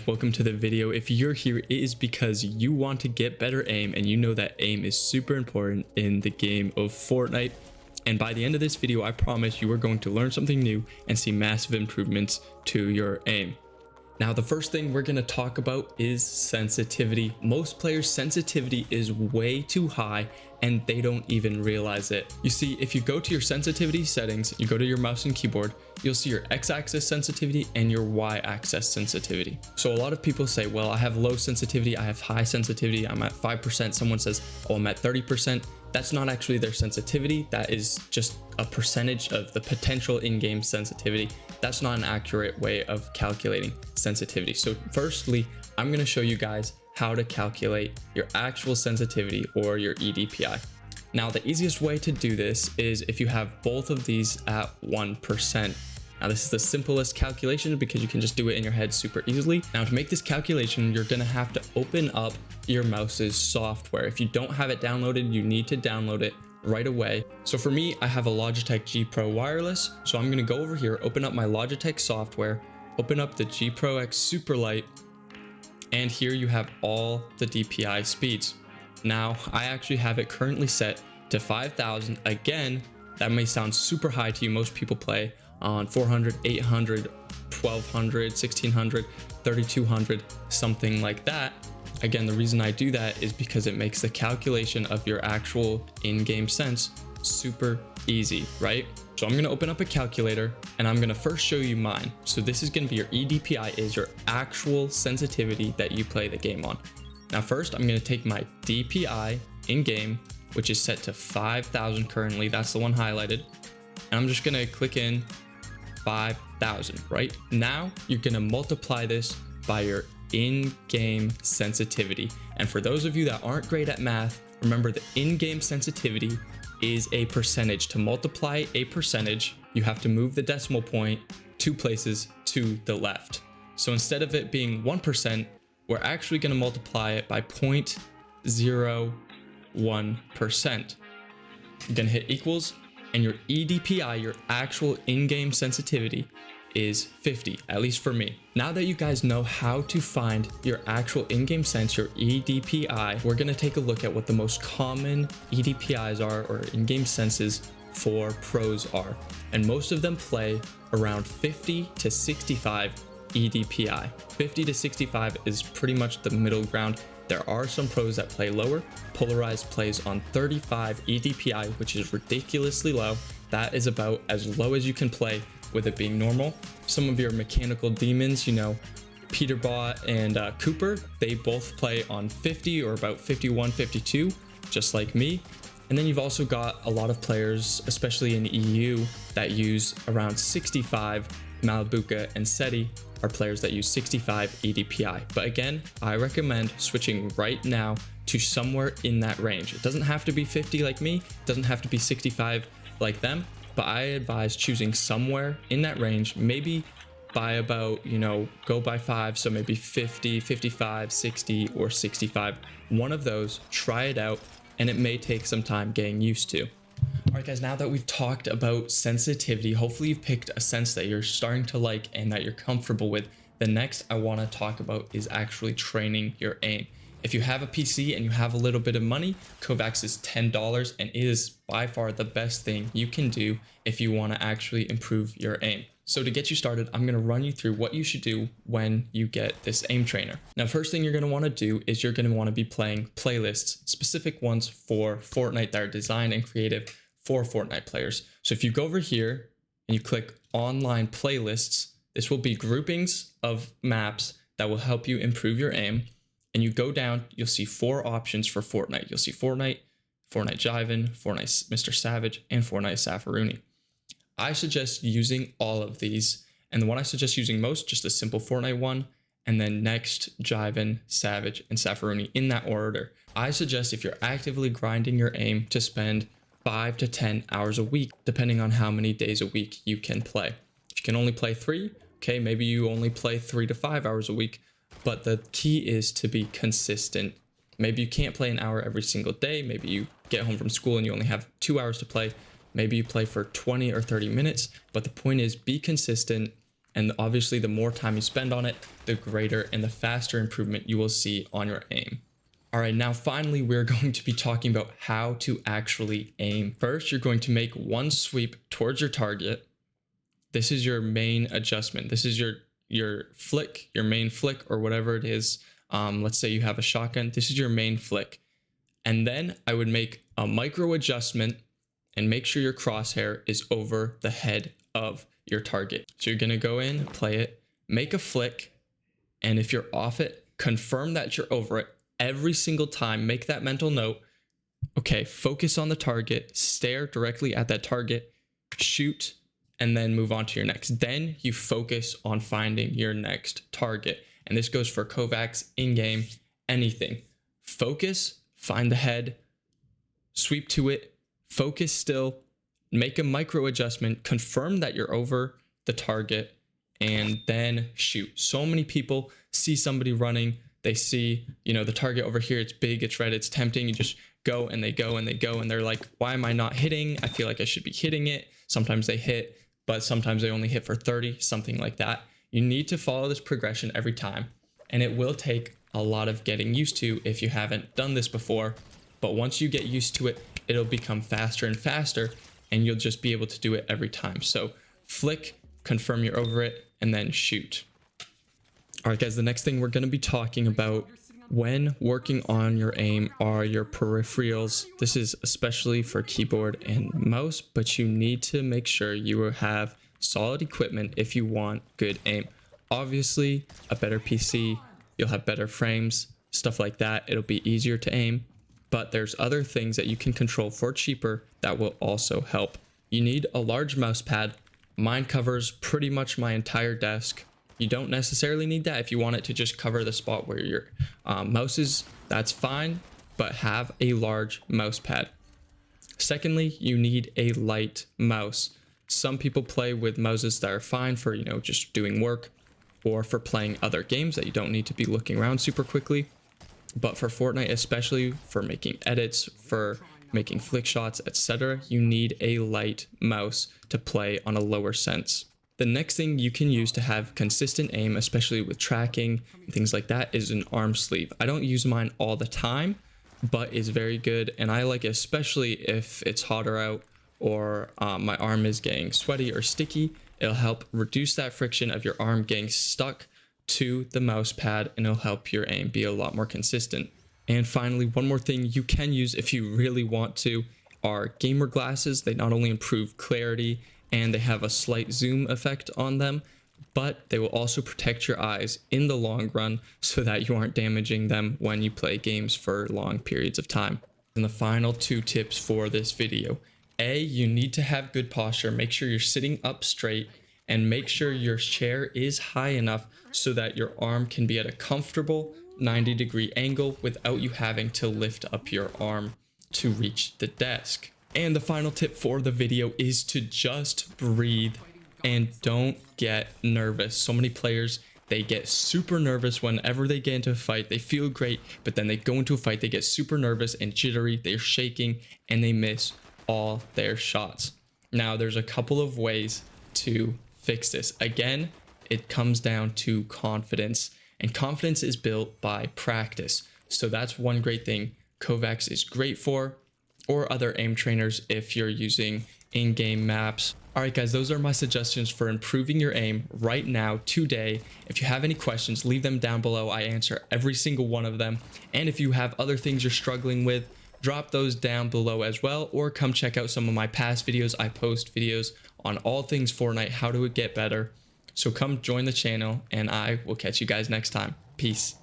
Welcome to the video. If you're here, it is because you want to get better aim, and you know that aim is super important in the game of Fortnite. And by the end of this video, I promise you are going to learn something new and see massive improvements to your aim. Now, the first thing we're going to talk about is sensitivity. Most players' sensitivity is way too high and they don't even realize it. You see, if you go to your sensitivity settings, you go to your mouse and keyboard, you'll see your x-axis sensitivity and your y-axis sensitivity. So a lot of people say, well, I have low sensitivity, I have high sensitivity, I'm at 5%. Someone says, oh, I'm at 30%. That's not actually their sensitivity. That is just a percentage of the potential in-game sensitivity. That's not an accurate way of calculating sensitivity. So firstly, I'm going to show you guys how to calculate your actual sensitivity or your EDPI. Now, the easiest way to do this is if you have both of these at 1%. Now, this is the simplest calculation because you can just do it in your head super easily. Now, to make this calculation, you're going to have to open up your mouse's software. If you don't have it downloaded, you need to download it right away. So for me, I have a Logitech G Pro wireless. So I'm going to go over here, open up my Logitech software, open up the G Pro X Superlight, and here you have all the DPI speeds. Now, I actually have it currently set to 5,000. Again, that may sound super high to you. Most people play on 400, 800, 1200, 1600, 3200, something like that. Again, the reason I do that is because it makes the calculation of your actual in-game sense super easy, right? So I'm going to open up a calculator and I'm going to first show you mine. So this is going to be your EDPI, is your actual sensitivity that you play the game on. Now, first, I'm going to take my DPI in game, which is set to 5,000 currently. That's the one highlighted. And I'm just going to click in 5,000, right? Now you're going to multiply this by your in-game sensitivity. And for those of you that aren't great at math, remember the in-game sensitivity is a percentage. To multiply a percentage, you have to move the decimal point 2 places to the left. So instead of it being 1%, we're actually going to multiply it by 0.01%. You're going to hit equals, and your EDPI, your actual in-game sensitivity, is 50, at least for me. Now that you guys know how to find your actual in-game sense, your EDPI, we're gonna take a look at what the most common EDPIs are, or in-game senses for pros are. And most of them play around 50 to 65 EDPI. 50 to 65 is pretty much the middle ground. There are some pros that play lower. Polarized plays on 35 EDPI, which is ridiculously low. That is about as low as you can play with it being normal. Some of your mechanical demons, you know, Peterbot and Cooper, they both play on 50 or about 51, 52, just like me. And then you've also got a lot of players, especially in EU, that use around 65. Malabuka and Seti are players that use 65 EDPI. But again, I recommend switching right now to somewhere in that range. It doesn't have to be 50 like me, it doesn't have to be 65 like them, but I advise choosing somewhere in that range, maybe by about, you know, go by 5, so maybe 50, 55, 60, or 65. One of those, try it out, and it may take some time getting used to. All right, guys, now that we've talked about sensitivity, hopefully you've picked a sense that you're starting to like and that you're comfortable with. The next I want to talk about is actually training your aim. If you have a PC and you have a little bit of money, Kovacs is $10 and it is by far the best thing you can do if you want to actually improve your aim. So to get you started, I'm going to run you through what you should do when you get this aim trainer. Now, first thing you're going to want to do is you're going to want to be playing playlists, specific ones for Fortnite that are designed and creative for Fortnite players. So if you go over here and you click online playlists, this will be groupings of maps that will help you improve your aim. And you go down, you'll see 4 options for Fortnite. You'll see Fortnite, Fortnite Jivin, Fortnite Mr. Savage, and Fortnite Safaruni. I suggest using all of these. And the one I suggest using most, just a simple Fortnite one, and then next Jivin, Savage, and Safaruni in that order. I suggest if you're actively grinding your aim to spend 5 to 10 hours a week, depending on how many days a week you can play. If you can only play 3, okay, maybe you only play 3 to 5 hours a week. But the key is to be consistent. Maybe you can't play an hour every single day. Maybe you get home from school and you only have 2 hours to play. Maybe you play for 20 or 30 minutes. But the point is, be consistent And obviously, the more time you spend on it, the greater and the faster improvement you will see on your aim. All right, now finally, we're going to be talking about how to actually aim. First, you're going to make one sweep towards your target. This is your main adjustment. This is your flick, your main flick, or whatever it is. Let's say you have a shotgun. This is your main flick. And then I would make a micro adjustment and make sure your crosshair is over the head of your target. So you're gonna go in, play it, make a flick, and if you're off it, confirm that you're over it every single time. Make that mental note. Okay, focus on the target, stare directly at that target, shoot, and then move on to your next. Then you focus on finding your next target. And this goes for Kovacs, in-game, anything. Focus, find the head, sweep to it, focus still, make a micro adjustment, confirm that you're over the target, and then shoot. So many people see somebody running, they see, the target over here, it's big, it's red, it's tempting. You just go and they go and they go, and they're like, why am I not hitting? I feel like I should be hitting it. Sometimes they hit, but sometimes they only hit for 30, something like that. You need to follow this progression every time, and it will take a lot of getting used to if you haven't done this before. But once you get used to it, it'll become faster and faster, and you'll just be able to do it every time. So flick, confirm you're over it, and then shoot. All right, guys, the next thing we're going to be talking about when working on your aim are your peripherals. This is especially for keyboard and mouse, but you need to make sure you have solid equipment if you want good aim. Obviously, a better PC, you'll have better frames, stuff like that. It'll be easier to aim, but there's other things that you can control for cheaper that will also help. You need a large mouse pad. Mine covers pretty much my entire desk. You don't necessarily need that. If you want it to just cover the spot where your mouse is, that's fine, but have a large mouse pad. Secondly, you need a light mouse. Some people play with mouses that are fine for, just doing work or for playing other games that you don't need to be looking around super quickly. But for Fortnite, especially for making edits, for making flick shots, etc., you need a light mouse to play on a lower sense. The next thing you can use to have consistent aim, especially with tracking and things like that, is an arm sleeve. I don't use mine all the time, but it's very good, and I like it especially if it's hotter out or my arm is getting sweaty or sticky. It'll help reduce that friction of your arm getting stuck to the mouse pad, and it'll help your aim be a lot more consistent. And finally, one more thing you can use if you really want to are gamer glasses. They not only improve clarity and they have a slight zoom effect on them, but they will also protect your eyes in the long run so that you aren't damaging them when you play games for long periods of time. And the final 2 tips for this video. A, you need to have good posture. Make sure you're sitting up straight, and make sure your chair is high enough so that your arm can be at a comfortable 90-degree angle without you having to lift up your arm to reach the desk. And the final tip for the video is to just breathe and don't get nervous. So many players, they get super nervous whenever they get into a fight. They feel great, but then they go into a fight, they get super nervous and jittery, they're shaking, and they miss all their shots. Now, there's a couple of ways to fix this. Again, it comes down to confidence, and confidence is built by practice. So that's one great thing Kovacs is great for, or other aim trainers if you're using in-game maps. All right, guys, those are my suggestions for improving your aim right now, today. If you have any questions, leave them down below. I answer every single one of them. And if you have other things you're struggling with, drop those down below as well, or come check out some of my past videos. I post videos on all things Fortnite, how to get better. So come join the channel, and I will catch you guys next time. Peace.